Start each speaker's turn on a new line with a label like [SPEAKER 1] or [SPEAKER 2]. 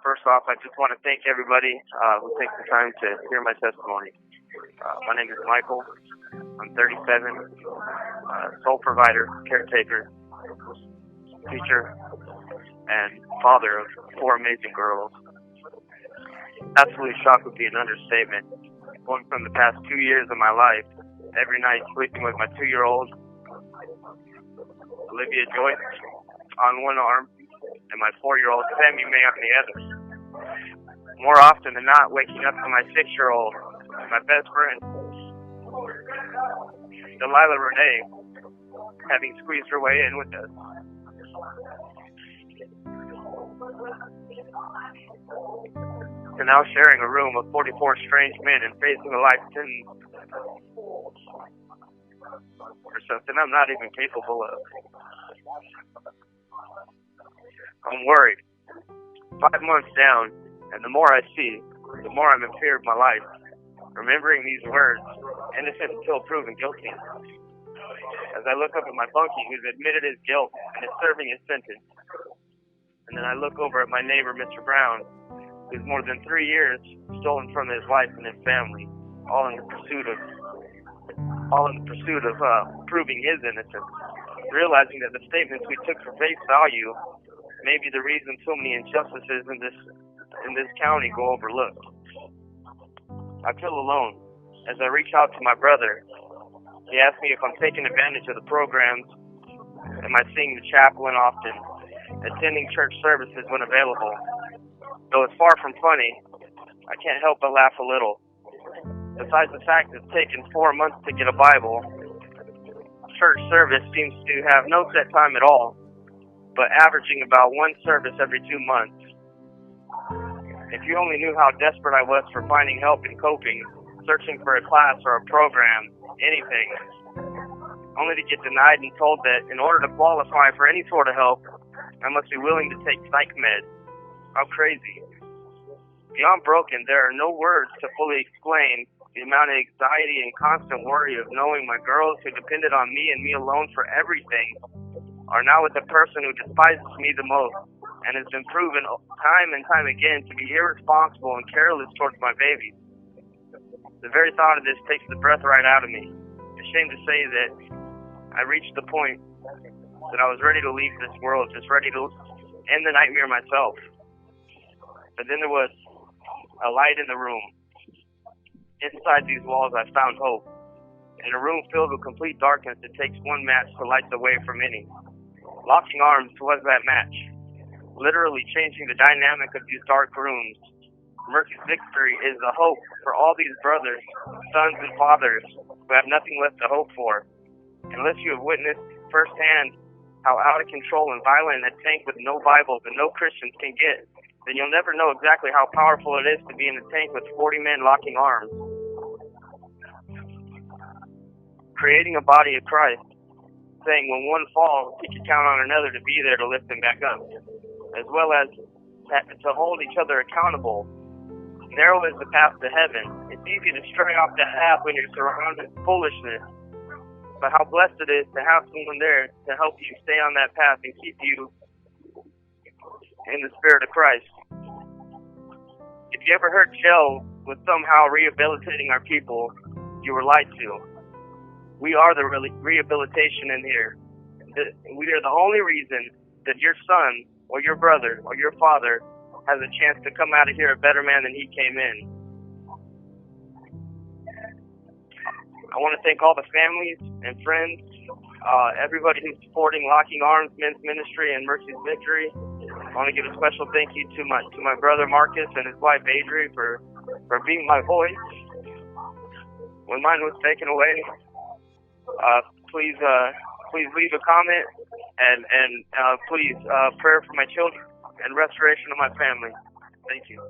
[SPEAKER 1] First off, I just want to thank everybody who takes the time to hear my testimony. My name is Michael. I'm 37, sole provider, caretaker, teacher, and father of 4 amazing girls. Absolutely shocked would be an understatement. Going from the past 2 years of my life, every night sleeping with my 2-year-old, Olivia Joyce, on one arm, and my 4-year-old, Sammy May, on the other. More often than not, waking up to my 6-year-old, my best friend, Delilah Renee, having squeezed her way in with us. To now sharing a room of 44 strange men and facing a life sentence for something I'm not even capable of. I'm worried. 5 months down, and the more I see, the more I'm in fear of my life. Remembering these words, innocent until proven guilty. As I look up at my bunkie who's admitted his guilt and is serving his sentence. And then I look over at my neighbor, Mr. Brown, who's more than 3 years stolen from his wife and his family, all in the pursuit of proving his innocence. Realizing that the statements we took for face value may be the reason so many injustices in this county go overlooked. I feel alone. As I reach out to my brother, he asks me if I'm taking advantage of the programs, am I seeing the chaplain often, attending church services when available. Though it's far from funny, I can't help but laugh a little. Besides the fact that it's taken 4 months to get a Bible, church service seems to have no set time at all, but averaging about 1 service every 2 months. If you only knew how desperate I was for finding help in coping, searching for a class or a program, anything, only to get denied and told that in order to qualify for any sort of help, I must be willing to take psych med. How crazy. Beyond broken, there are no words to fully explain the amount of anxiety and constant worry of knowing my girls who depended on me and me alone for everything are now with the person who despises me the most and has been proven time and time again to be irresponsible and careless towards my baby. The very thought of this takes the breath right out of me. Ashamed to say that I reached the point that I was ready to leave this world, just ready to end the nightmare myself. But then there was a light in the room. Inside these walls I found hope. In a room filled with complete darkness, it takes one match to light the way for many. Locking Arms was that match, literally changing the dynamic of these dark rooms. Mercy's Victory is the hope for all these brothers, sons, and fathers who have nothing left to hope for. Unless you have witnessed firsthand how out of control and violent a tank with no Bibles and no Christians can get, then you'll never know exactly how powerful it is to be in a tank with 40 men locking arms. Creating a body of Christ, saying when one falls, he can count on another to be there to lift him back up, as well as to hold each other accountable. Narrow is the path to heaven. It's easy to stray off that path when you're surrounded with foolishness, but how blessed it is to have someone there to help you stay on that path and keep you in the spirit of Christ. If you ever heard jail was somehow rehabilitating our people, you were lied to. We are the rehabilitation in here. We are the only reason that your son or your brother or your father has a chance to come out of here a better man than he came in. I want to thank all the families and friends, everybody who's supporting Locking Arms Men's Ministry and Mercy's Victory. I want to give a special thank you to my brother Marcus and his wife Adri for being my voice when mine was taken away. Please leave a comment and please prayer for my children and restoration of my family. Thank you.